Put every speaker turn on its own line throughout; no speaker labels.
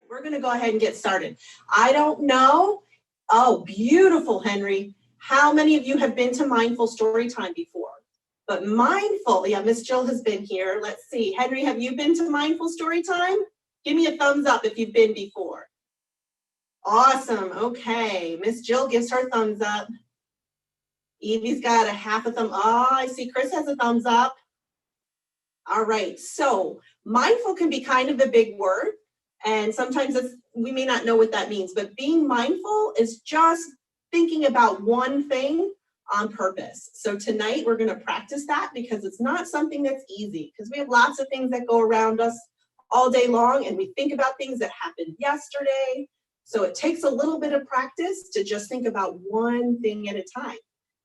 We're going to go ahead and get started. I don't know. Oh, beautiful, Henry. How many of you have been to Mindful Storytime before? But mindful, yeah, Miss Jill has been here. Let's see. Henry, have you been to Mindful Storytime? Give me a thumbs up if you've been before. Awesome. Okay. Miss Jill gives her thumbs up. Evie's got a half a thumb. Oh, I see Chris has a thumbs up. All right. So mindful can be kind of a big word. And sometimes we may not know what that means, but being mindful is just thinking about one thing on purpose. So tonight we're going to practice that because it's not something that's easy because we have lots of things that go around us all day long and we think about things that happened yesterday. So it takes a little bit of practice to just think about one thing at a time.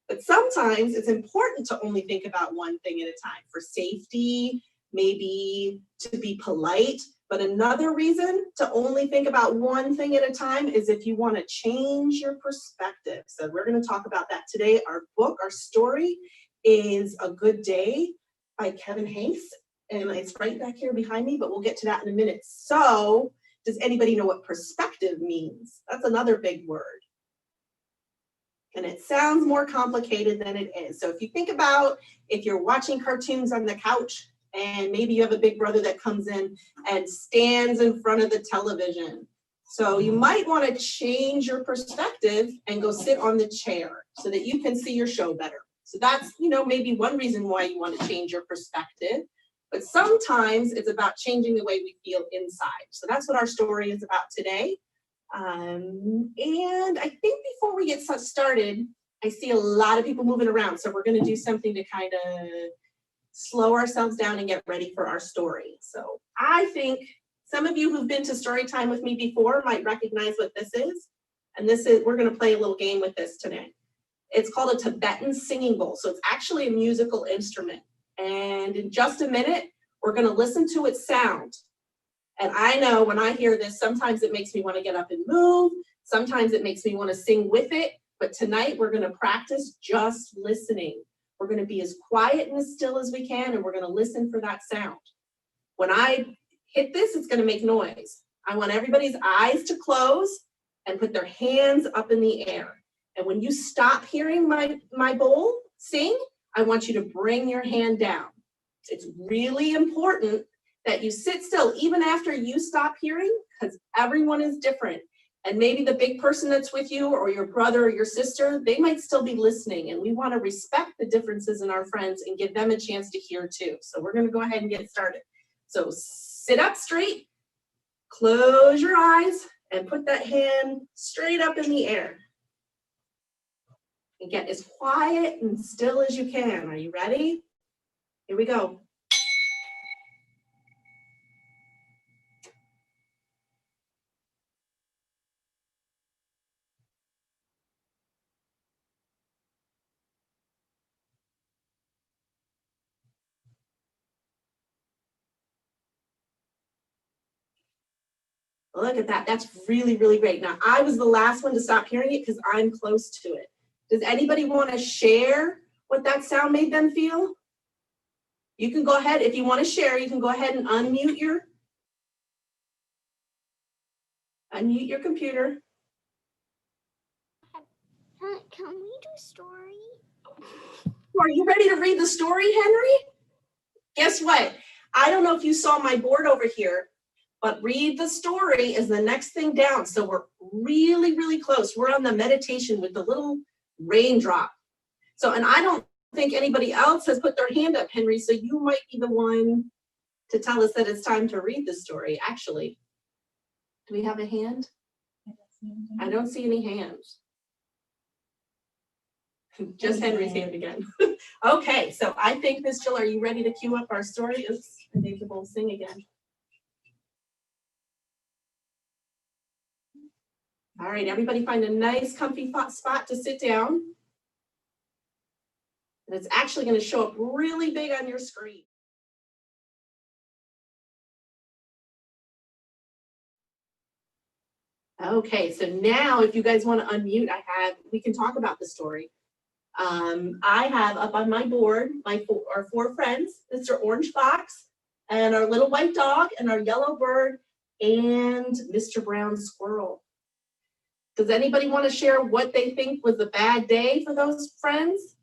But sometimes it's important to only think about one thing at a time for safety, maybe to be polite. But another reason to only think about one thing at a time is if you want to change your perspective. So we're going to talk about that today. Our book, our story is A Good Day by Kevin Hanks. And it's right back here behind me, but we'll get to that in a minute. So does anybody know what perspective means? That's another big word. And it sounds more complicated than it is. So if you think about if you're watching cartoons on the couch and maybe you have a big brother that comes in and stands in front of the television. So you might want to change your perspective and go sit on the chair so that you can see your show better. So that's, maybe one reason why you want to change your perspective. But sometimes it's about changing the way we feel inside. So that's what our story is about today. And I think before we get started, I see a lot of people moving around. So we're going to do something to kind of slow ourselves down and get ready for our story. So I think some of you who've been to Storytime with me before might recognize what this is. And we're going to play a little game with this today. It's called a Tibetan singing bowl. So it's actually a musical instrument. And in just a minute, we're going to listen to its sound. And I know when I hear this, sometimes it makes me want to get up and move. Sometimes it makes me want to sing with it. But tonight we're going to practice just listening. We're going to be as quiet and as still as we can, and we're going to listen for that sound. When I hit this, it's going to make noise. I want everybody's eyes to close and put their hands up in the air. And when you stop hearing my bowl sing, I want you to bring your hand down. It's really important that you sit still even after you stop hearing, because everyone is different. And maybe the big person that's with you or your brother or your sister, they might still be listening. And we want to respect the differences in our friends and give them a chance to hear too. So we're going to go ahead and get started. So sit up straight, close your eyes, and put that hand straight up in the air. And get as quiet and still as you can. Are you ready? Here we go. Look at that. That's really, really great. Now, I was the last one to stop hearing it because I'm close to it. Does anybody want to share what that sound made them feel? You can go ahead. If you want to share, you can go ahead and unmute your computer.
Can we do a story?
Are you ready to read the story, Henry? Guess what? I don't know if you saw my board over here, but read the story is the next thing down. So we're really, really close. We're on the meditation with the little raindrop. So, and I don't think anybody else has put their hand up, Henry. So you might be the one to tell us that it's time to read the story, actually. Do we have a hand? I don't see any hands. Just Henry's hand again. Okay, so I think, Miss Jill, are you ready to cue up our story? Oops, I think the bowl sing again. All right, everybody find a nice comfy spot to sit down. And it's actually going to show up really big on your screen. Okay, so now if you guys want to unmute, we can talk about the story. I have up on my board our four friends, Mr. Orange Fox, and our little white dog, and our yellow bird, and Mr. Brown Squirrel. Does anybody want to share what they think was a bad day for those friends?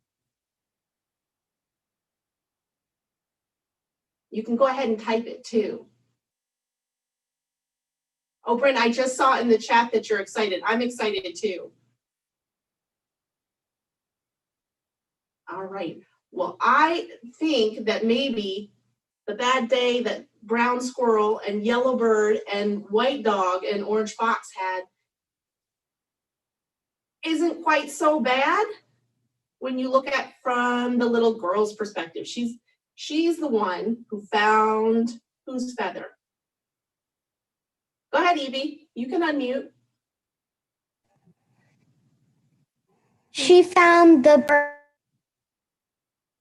You can go ahead and type it too. Oh, Brent, I just saw in the chat that you're excited. I'm excited too. All right. Well, I think that maybe the bad day that brown squirrel and yellow bird and white dog and orange fox had isn't quite so bad when you look at from the little girl's perspective. She's the one who found whose feather. Go ahead, Evie. You can unmute.
She found the bird.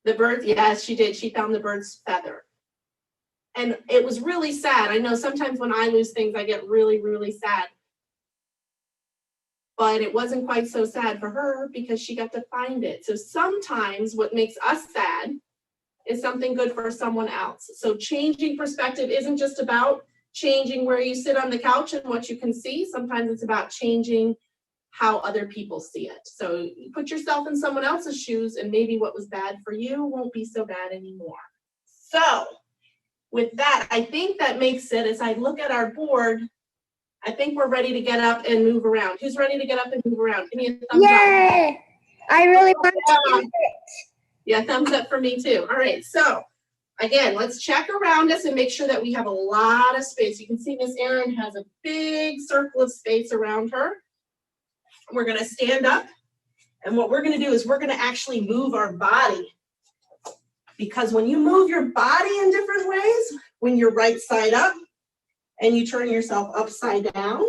The bird, yes, she did. She found the bird's feather. And it was really sad. I know sometimes when I lose things, I get really, really sad. But it wasn't quite so sad for her because she got to find it. So sometimes what makes us sad is something good for someone else. So changing perspective isn't just about changing where you sit on the couch and what you can see. Sometimes it's about changing how other people see it. So you put yourself in someone else's shoes and maybe what was bad for you won't be so bad anymore. So with that, I think that makes it, as I look at our board, I think we're ready to get up and move around. Who's ready to get up and move around? Give me a thumbs up.
Yay! I really want to do it.
Yeah, thumbs up for me too. All right, so again, let's check around us and make sure that we have a lot of space. You can see Miss Erin has a big circle of space around her. We're gonna stand up, and what we're gonna do is we're gonna actually move our body. Because when you move your body in different ways, when you're right side up and you turn yourself upside down,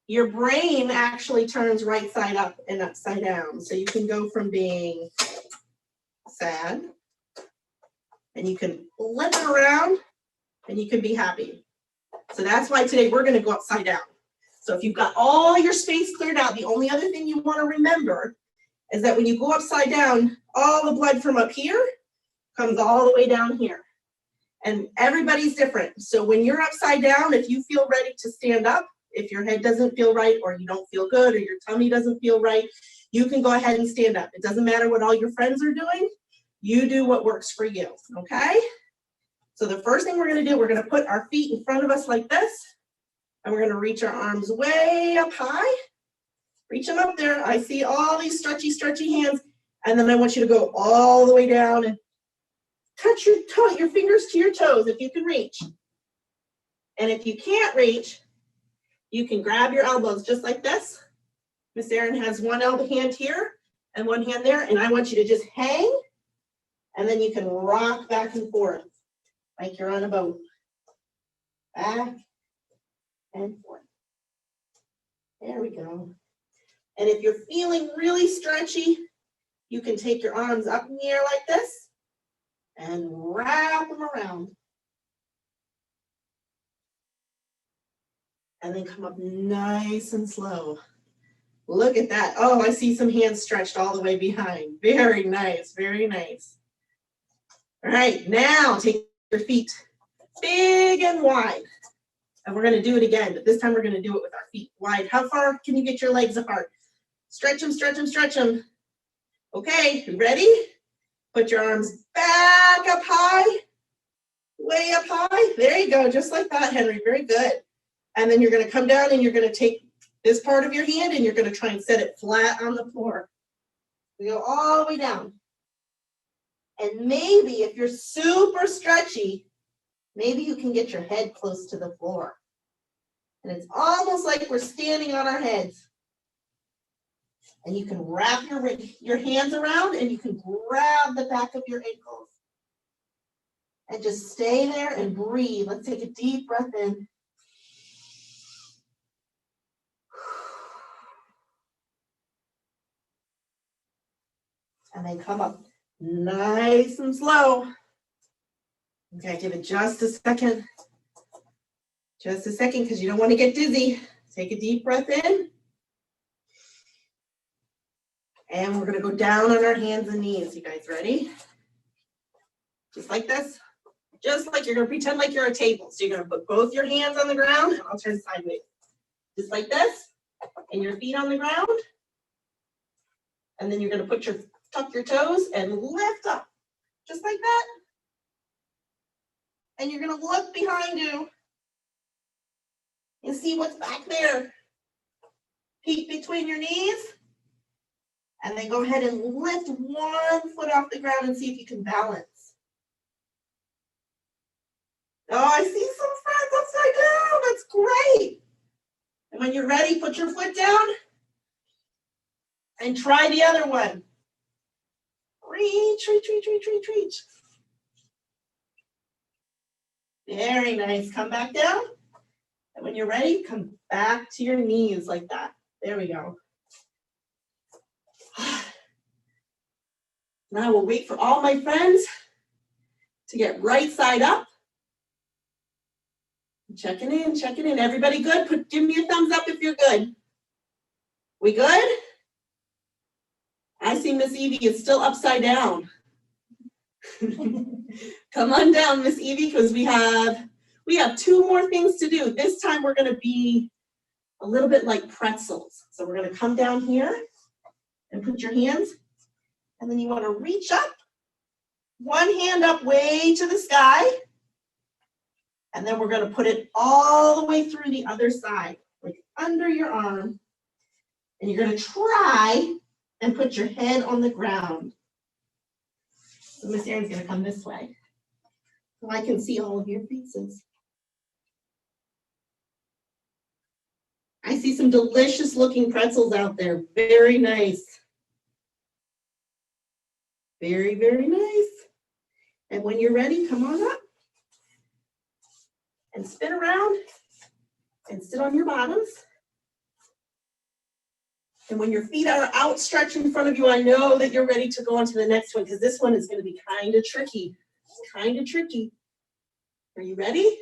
your brain actually turns right side up and upside down. So you can go from being sad, and you can flip it around, and you can be happy. So that's why today we're gonna go upside down. So if you've got all your space cleared out, the only other thing you wanna remember is that when you go upside down, all the blood from up here comes all the way down here. And everybody's different. So when you're upside down, if you feel ready to stand up, if your head doesn't feel right, or you don't feel good, or your tummy doesn't feel right, you can go ahead and stand up. It doesn't matter what all your friends are doing. You do what works for you, okay? So the first thing we're gonna do, we're gonna put our feet in front of us like this, and we're gonna reach our arms way up high. Reach them up there. I see all these stretchy, stretchy hands. And then I want you to go all the way down and touch your fingers to your toes if you can reach. And if you can't reach, you can grab your elbows just like this. Miss Erin has one elbow hand here and one hand there. And I want you to just hang. And then you can rock back and forth like you're on a boat. Back and forth. There we go. And if you're feeling really stretchy, you can take your arms up in the air like this and wrap them around. And then come up nice and slow. Look at that. Oh, I see some hands stretched all the way behind. Very nice, very nice. All right, now take your feet big and wide. And we're gonna do it again, but this time we're gonna do it with our feet wide. How far can you get your legs apart? Stretch them, stretch them, stretch them. Okay, you ready? Put your arms back up high, way up high. There you go, just like that, Henry, very good. And then you're gonna come down and you're gonna take this part of your hand and you're gonna try and set it flat on the floor. We go all the way down. And maybe if you're super stretchy, maybe you can get your head close to the floor. And it's almost like we're standing on our heads. And you can wrap your hands around and you can grab the back of your ankles. And just stay there and breathe. Let's take a deep breath in. And then come up nice and slow. Okay, give it just a second. Just a second, because you don't want to get dizzy. Take a deep breath in. And we're going to go down on our hands and knees. You guys ready? Just like this. Just like you're gonna pretend like you're a table. So you're gonna put both your hands on the ground, and I'll turn sideways. Just like this, and your feet on the ground. And then you're gonna tuck your toes and lift up, just like that. And you're gonna look behind you and see what's back there. Peek between your knees. And then go ahead and lift one foot off the ground and see if you can balance. Oh, I see some friends upside down. That's great. And when you're ready, put your foot down and try the other one. Reach, reach, reach, reach, reach, reach. Very nice. Come back down. And when you're ready, come back to your knees like that. There we go. Now we'll wait for all my friends to get right side up. Checking in, checking in. Everybody good? Give me a thumbs up if you're good. We good? I see Miss Evie is still upside down. Come on down, Miss Evie, because we have two more things to do. This time we're going to be a little bit like pretzels. So we're going to come down here and put your hands, and then you want to reach up, one hand up way to the sky, and then we're going to put it all the way through the other side, like under your arm, and you're going to try and put your head on the ground. So Miss Erin's going to come this way, so I can see all of your faces. I see some delicious looking pretzels out there. Very nice. Very, very nice. And when you're ready, come on up and spin around and sit on your bottoms. And when your feet are outstretched in front of you, I know that you're ready to go on to the next one, because this one is going to be kind of tricky. It's kind of tricky. Are you ready?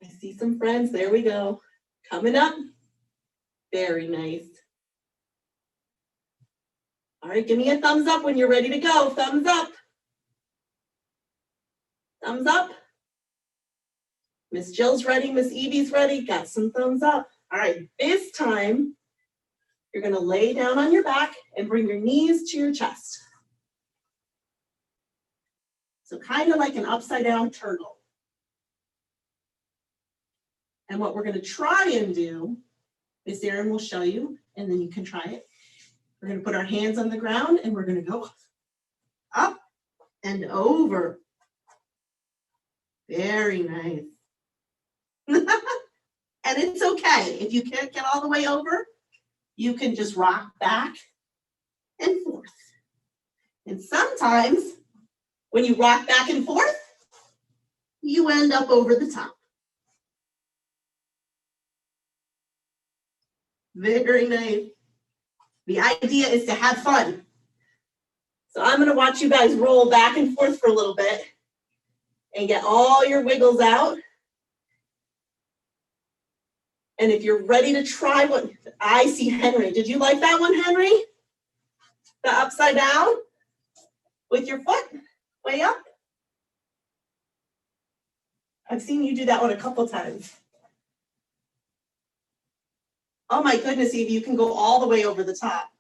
I see some friends. There we go. Coming up. Very nice. All right, give me a thumbs up when you're ready to go. Thumbs up. Thumbs up. Miss Jill's ready. Miss Evie's ready. Got some thumbs up. All right, this time, you're going to lay down on your back and bring your knees to your chest. So kind of like an upside down turtle. And what we're going to try and do, Miss Erin will show you, and then you can try it. We're going to put our hands on the ground, and we're going to go up and over. Very nice. And it's okay. If you can't get all the way over, you can just rock back and forth. And sometimes when you rock back and forth, you end up over the top. Very nice. The idea is to have fun. So I'm going to watch you guys roll back and forth for a little bit and get all your wiggles out. And if you're ready to try what I see, Henry. Did you like that one, Henry? The upside down with your foot way up? I've seen you do that one a couple times. Oh my goodness, Evie, you can go all the way over the top.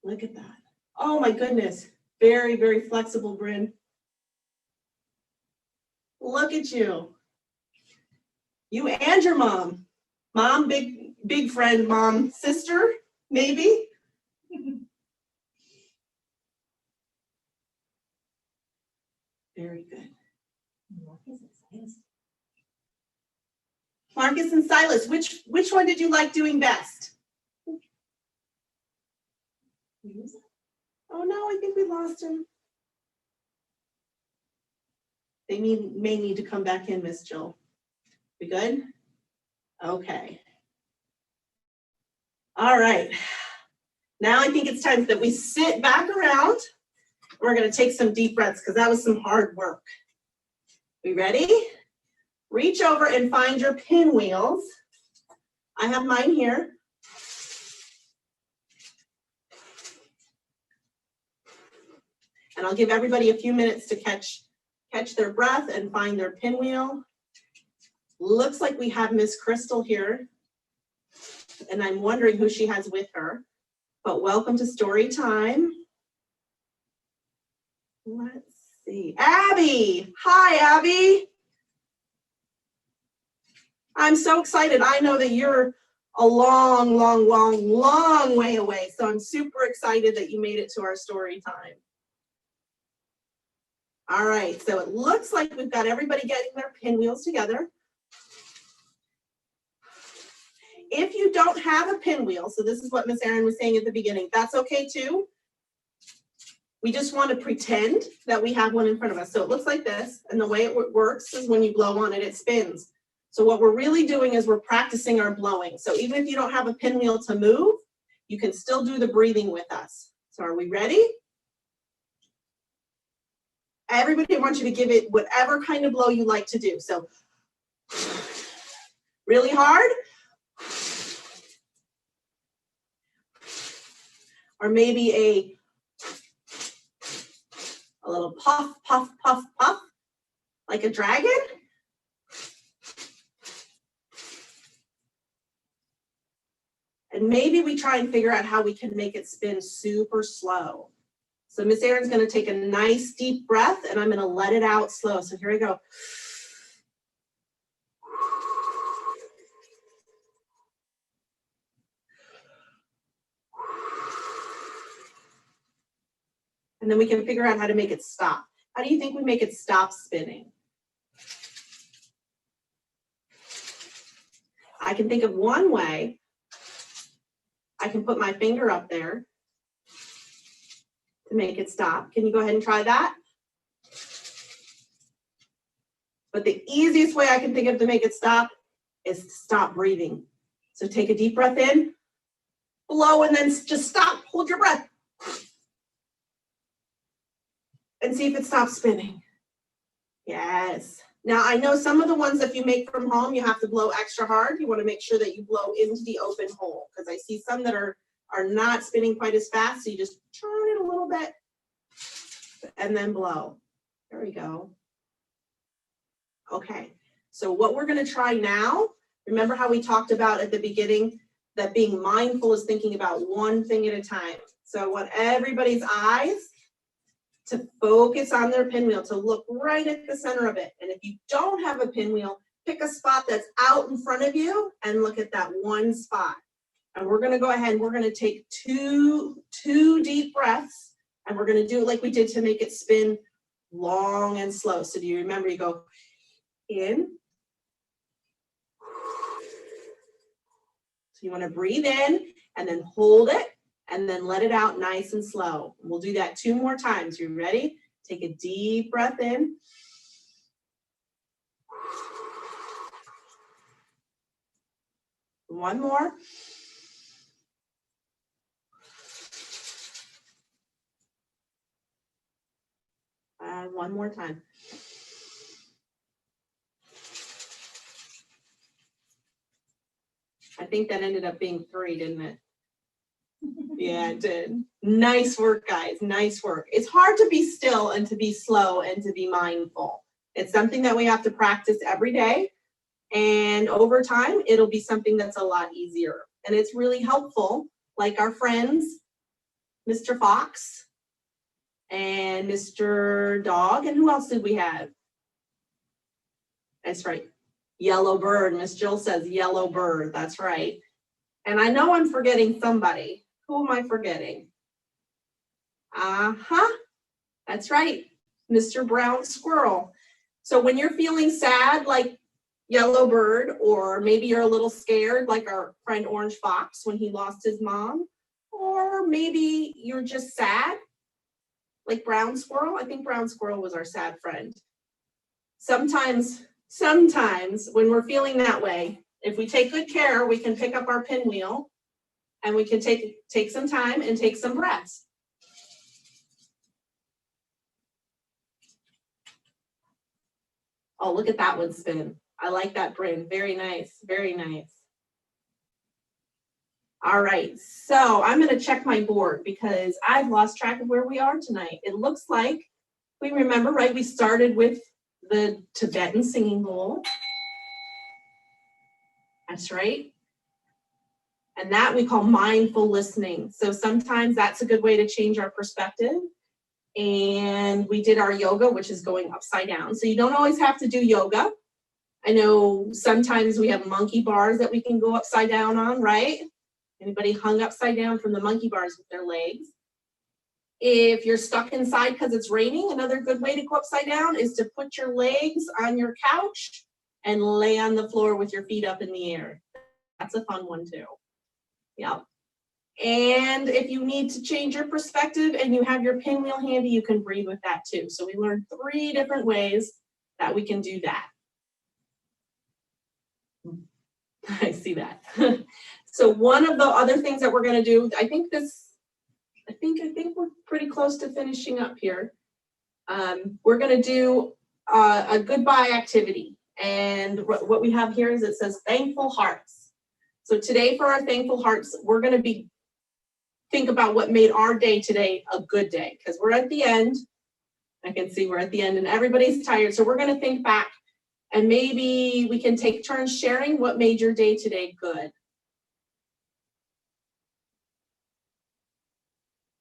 Look at that. Oh my goodness. Very, very flexible, Bryn. Look at you. You and your mom. Mom, big friend, mom, sister, maybe? Very good. Marcus and Silas, which one did you like doing best? Oh no, I think we lost him. They may need to come back in, Miss Jill. We good? Okay. All right. Now I think it's time that we sit back around. We're going to take some deep breaths because that was some hard work. We ready? Reach over and find your pinwheels. I have mine here. And I'll give everybody a few minutes to catch their breath and find their pinwheel. Looks like we have Miss Crystal here, and I'm wondering who she has with her. But welcome to story time. Let's see. Abby. Hi, Abby. I'm so excited. I know that you're a long way away. So I'm super excited that you made it to our story time. All right, so it looks like we've got everybody getting their pinwheels together. If you don't have a pinwheel, so this is what Miss Erin was saying at the beginning, that's okay too. We just want to pretend that we have one in front of us. So it looks like this, and the way it works is when you blow on it, it spins. So what we're really doing is we're practicing our blowing. So even if you don't have a pinwheel to move, you can still do the breathing with us. So are we ready? Everybody wants you to give it whatever kind of blow you like to do. So really hard. Or maybe a little puff, puff, puff, puff, like a dragon. And maybe we try and figure out how we can make it spin super slow. So Miss Erin's gonna take a nice deep breath and I'm gonna let it out slow. So here we go. And then we can figure out how to make it stop. How do you think we make it stop spinning? I can think of one way. I can put my finger up there to make it stop. Can you go ahead and try that? But the easiest way I can think of to make it stop is to stop breathing. So take a deep breath in, blow, and then just stop. Hold your breath. And see if it stops spinning. Yes. Now I know some of the ones if you make from home, you have to blow extra hard. You want to make sure that you blow into the open hole because I see some that are not spinning quite as fast. So you just turn it a little bit and then blow. There we go. Okay. So what we're going to try now, remember how we talked about at the beginning that being mindful is thinking about one thing at a time. So I want everybody's eyes to focus on their pinwheel, to look right at the center of it. And if you don't have a pinwheel, pick a spot that's out in front of you and look at that one spot. And we're gonna go ahead and we're gonna take two deep breaths and we're gonna do it like we did to make it spin long and slow. So do you remember, you go in. So you wanna breathe in and then hold it. And then let it out nice and slow. We'll do that 2 more times. You ready? Take a deep breath in. One more. And one more time. I think that ended up being 3, didn't it? Yeah, it did. Nice work, guys. Nice work. It's hard to be still and to be slow and to be mindful. It's something that we have to practice every day. And over time, it'll be something that's a lot easier. And it's really helpful, like our friends, Mr. Fox and Mr. Dog. And who else did we have? That's right. Yellow bird. Miss Jill says yellow bird. That's right. And I know I'm forgetting somebody. Who am I forgetting? That's right, Mr. Brown Squirrel. So when you're feeling sad like Yellow Bird, or maybe you're a little scared like our friend Orange Fox when he lost his mom, or maybe you're just sad like Brown Squirrel. I think Brown Squirrel was our sad friend. Sometimes when we're feeling that way, if we take good care, we can pick up our pinwheel and we can take some time and take some breaths. Oh, look at that one spin. I like that, Bryn. Very nice, very nice. All right, so I'm going to check my board because I've lost track of where we are tonight. It looks like we remember, right? We started with the Tibetan singing bowl. That's right. And that we call mindful listening. So sometimes that's a good way to change our perspective. And we did our yoga, which is going upside down. So you don't always have to do yoga. I know sometimes we have monkey bars that we can go upside down on, right? Anybody hung upside down from the monkey bars with their legs? If you're stuck inside because it's raining, another good way to go upside down is to put your legs on your couch and lay on the floor with your feet up in the air. That's a fun one too. Yep. And if you need to change your perspective and you have your pinwheel handy, you can breathe with that too. So we learned 3 different ways that we can do that. I see that. So one of the other things that we're going to do, I think we're pretty close to finishing up here. We're going to do a goodbye activity. And what we have here is it says thankful hearts. So today for our thankful hearts, we're going to think about what made our day today a good day, because we're at the end. I can see we're at the end and everybody's tired. So we're going to think back and maybe we can take turns sharing what made your day today good.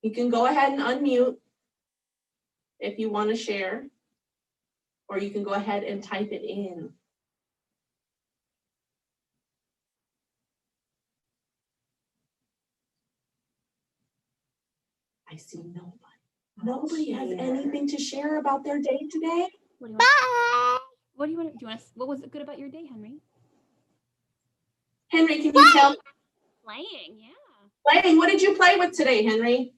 You can go ahead and unmute if you want to share, or you can go ahead and type it in. I see nobody. Nobody has anything to share about their day today?
Bye.
What do you want to, what was good about your day, Henry?
Henry, can you tell?
Playing, yeah.
Playing, what did you play with today, Henry?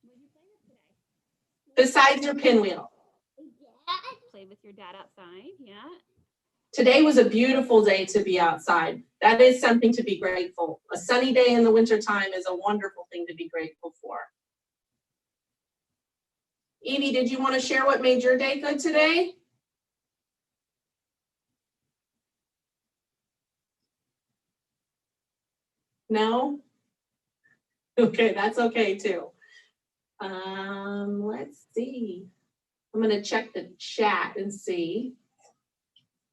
What did you play with today?
Besides your pinwheel.
Yeah, I played with your dad outside, yeah.
Today was a beautiful day to be outside. That is something to be grateful. A sunny day in the wintertime is a wonderful thing to be grateful for. Evie, did you want to share what made your day good today? No? Okay, that's okay too. Let's see. I'm going to check the chat and see.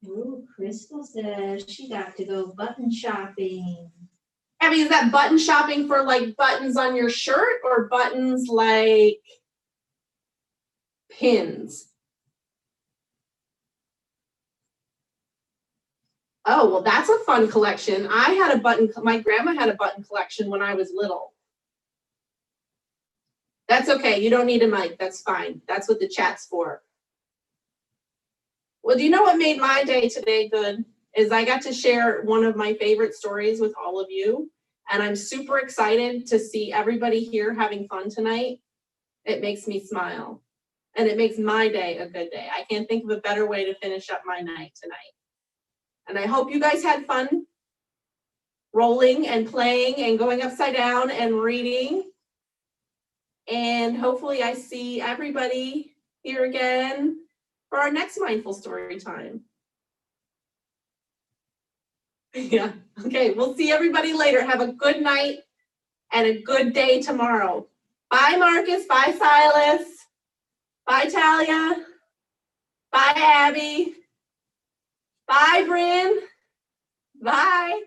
Ooh, Crystal says she got to go button shopping.
Abby, is that button shopping for like buttons on your shirt or buttons like pins? Oh, well, that's a fun collection. I had a button, my grandma had a button collection when I was little. That's okay. You don't need a mic. That's fine. That's what the chat's for. Well, do you know what made my day today good? Is I got to share one of my favorite stories with all of you. And I'm super excited to see everybody here having fun tonight. It makes me smile. And it makes my day a good day. I can't think of a better way to finish up my night tonight. And I hope you guys had fun rolling and playing and going upside down and reading. And hopefully I see everybody here again for our next mindful story time. Yeah, okay, we'll see everybody later. Have a good night and a good day tomorrow. Bye, Marcus. Bye, Silas. Bye, Talia. Bye, Abby. Bye, Bryn. Bye.